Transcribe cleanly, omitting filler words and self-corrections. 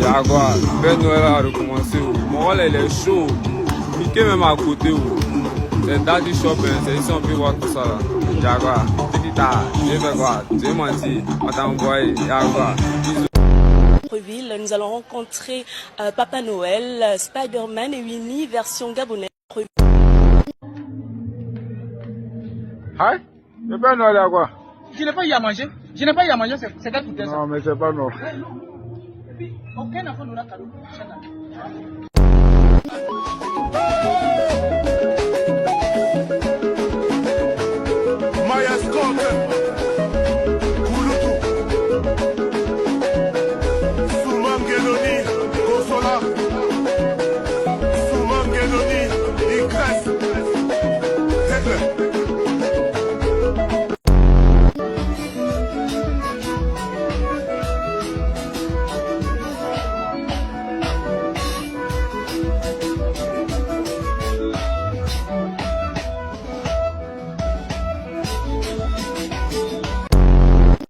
D'accord, Père Noël a recommencé. Mon rôle il est chaud. Mickey même à côté. C'est Daddy Shopping, c'est ici on peut voir tout ça là. Jaguar, Tita, j'ai fait quoi? J'ai menti, on t'a envoyé, Jaguar. Ville, nous allons rencontrer Papa Noël, Spider-Man et Winnie version gabonaise. Hein? Le Père Noël à quoi? Je n'ai pas eu à manger. Je n'ai pas eu à manger, c'est d'être ça. Non, mais c'est pas non. Aucun enfant n'aura cadeau.